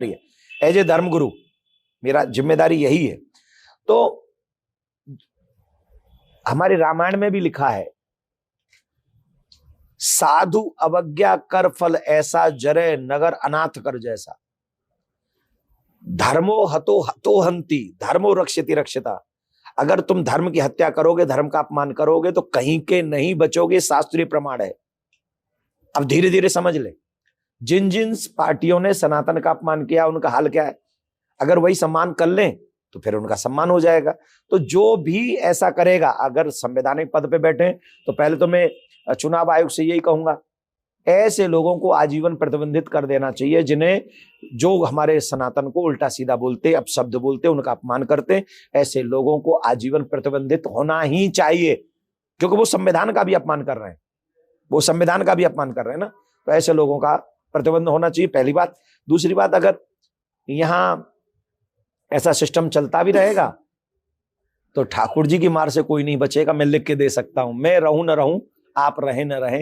है। As a धर्मगुरु मेरा जिम्मेदारी यही है। तो हमारे रामायण में भी लिखा है, साधु अवज्ञा कर फल ऐसा, जरे नगर अनाथ कर जैसा। धर्मो हतो हतो हंति, धर्मो रक्षति रक्षता। अगर तुम धर्म की हत्या करोगे, धर्म का अपमान करोगे तो कहीं के नहीं बचोगे, शास्त्रीय प्रमाण है। अब धीरे धीरे समझ ले, जिन जिन पार्टियों ने सनातन का अपमान किया उनका हाल क्या है। अगर वही सम्मान कर लें तो फिर उनका सम्मान हो जाएगा। तो जो भी ऐसा करेगा, अगर संवैधानिक पद पे बैठे तो पहले तो मैं चुनाव आयोग से यही कहूंगा, ऐसे लोगों को आजीवन प्रतिबंधित कर देना चाहिए, जिन्हें जो हमारे सनातन को उल्टा सीधा बोलते, अपशब्द बोलते, उनका अपमान करते, ऐसे लोगों को आजीवन प्रतिबंधित होना ही चाहिए, क्योंकि वो संविधान का भी अपमान कर रहे हैं, वो संविधान का भी अपमान कर रहे हैं ना। तो ऐसे लोगों का प्रतिबंध होना चाहिए, पहली बात। दूसरी बात, अगर यहां ऐसा सिस्टम चलता भी रहेगा तो ठाकुर जी की मार से कोई नहीं बचेगा। मैं लिख के दे सकता हूं, मैं रहूं न रहूं, आप रहे न रहे,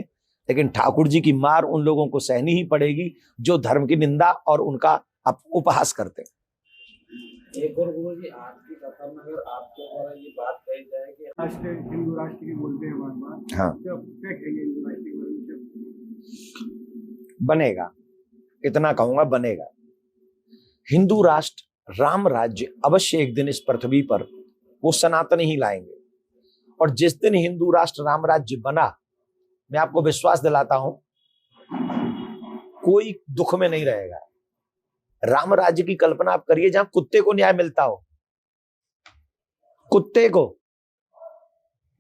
लेकिन ठाकुर जी की मार उन लोगों को सहनी ही पड़ेगी जो धर्म की निंदा और उनका उपहास करते हैं। एक और गुरु जी, आज की कथा में अगर आपके द्वारा ये बात कही जाए कि राष्ट्र हिंदू राष्ट्र की बोलते हैं बार-बार, हाँ, तो क्या कहेंगे हिंदू राष्ट्र के बारे में? बनेगा, इतना कहूंगा, बनेगा हिंदू राष्ट्र, राम राज्य अवश्य एक दिन इस पृथ्वी पर वो सनातन ही लाएंगे। और जिस दिन हिंदू राष्ट्र राम राज्य बना, मैं आपको विश्वास दिलाता हूं, कोई दुख में नहीं रहेगा। राम राज्य की कल्पना आप करिए, जहां कुत्ते को न्याय मिलता हो, कुत्ते को।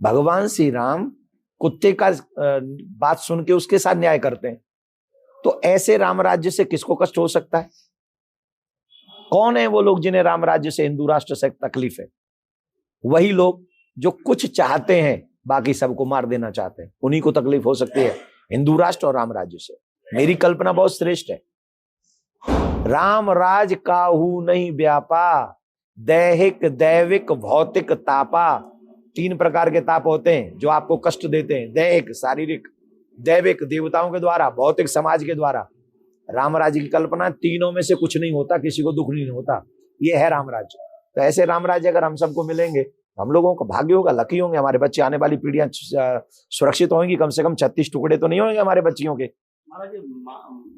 भगवान श्री राम कुत्ते का बात सुन के उसके साथ न्याय करते हैं। तो ऐसे राम राज्य से किसको कष्ट हो सकता है? कौन है वो लोग जिन्हें राम राज्य से, हिंदू राष्ट्र से तकलीफ है? वही लोग जो कुछ चाहते हैं, बाकी सबको मार देना चाहते हैं, उन्हीं को तकलीफ हो सकती है हिंदू राष्ट्र और राम राज्य से। मेरी कल्पना बहुत श्रेष्ठ है। राम राज काहू नहीं व्यापा, दैहिक दैविक भौतिक तापा। 3 प्रकार के ताप होते हैं जो आपको कष्ट देते हैं, दैहिक शारीरिक, दैविक देवताओं के द्वारा, भौतिक समाज के द्वारा। राम राज्य की कल्पना, तीनों में से कुछ नहीं होता, किसी को दुख नहीं होता, ये है राम राज्य। तो ऐसे राम राज्य अगर हम सबको मिलेंगे, हम लोगों का भाग्य होगा, लकी होंगे, हमारे बच्चे, आने वाली पीढ़ियां सुरक्षित होंगी। कम से कम 36 टुकड़े तो नहीं होंगे हमारे बच्चियों के। महाराज,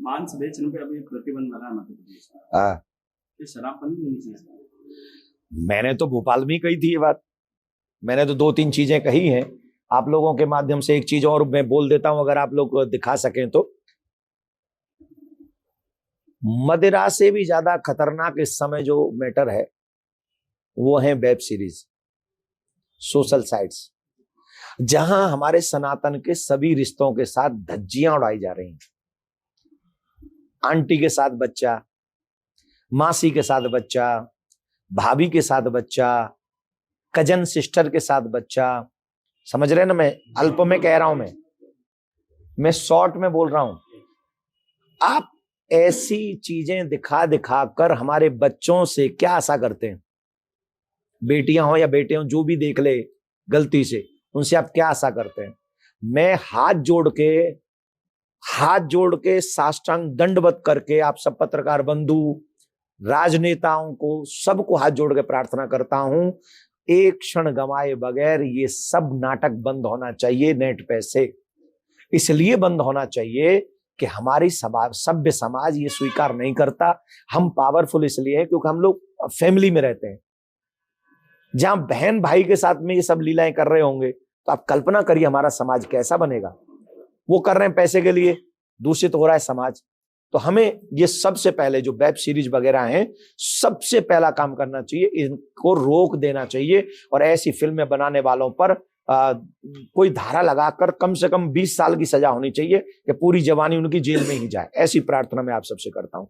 मांस बेचने पे अभी प्रतिबंध लगा है मध्य प्रदेश में, ये शराब बंद नहीं होनी चाहिए। मैंने तो भोपाल में ही कही थी ये बात। मैंने तो 2-3 चीजें कही हैं। आप लोगों के माध्यम से एक चीज और मैं बोल देता हूं, अगर आप लोग दिखा सकें तो। मदिरा से भी ज्यादा खतरनाक इस समय जो मैटर है वो है वेब सीरीज, सोशल साइट्स, जहां हमारे सनातन के सभी रिश्तों के साथ धज्जियां उड़ाई जा रही हैं। आंटी के साथ बच्चा, मासी के साथ बच्चा, भाभी के साथ बच्चा, कजन सिस्टर के साथ बच्चा। समझ रहे हैं ना? मैं अल्प में कह रहा हूं, मैं शॉर्ट में बोल रहा हूं। आप ऐसी चीजें दिखा दिखा कर हमारे बच्चों से क्या आशा करते हैं? बेटियां हो या बेटे हो, जो भी देख ले गलती से, उनसे आप क्या आशा करते हैं? मैं हाथ जोड़ के साष्टांग दंडवत करके आप सब पत्रकार बंधु, राजनेताओं को, सबको हाथ जोड़ के प्रार्थना करता हूं, एक क्षण गंवाए बगैर ये सब नाटक बंद होना चाहिए। नेट पे से इसलिए बंद होना चाहिए कि हमारी सभ्य समाज ये स्वीकार नहीं करता। हम पावरफुल इसलिए है क्योंकि हम लोग फैमिली में रहते हैं। जहां बहन भाई के साथ में ये सब लीलाएं कर रहे होंगे, तो आप कल्पना करिए हमारा समाज कैसा बनेगा। वो कर रहे हैं पैसे के लिए, दूषित हो रहा है समाज। तो हमें ये सबसे पहले जो वेब सीरीज वगैरह हैं, सबसे पहला काम करना चाहिए, इनको रोक देना चाहिए। और ऐसी फिल्में बनाने वालों पर कोई धारा लगाकर कम से कम 20 साल की सजा होनी चाहिए कि पूरी जवानी उनकी जेल में ही जाए। ऐसी प्रार्थना मैं आप सबसे करता हूं।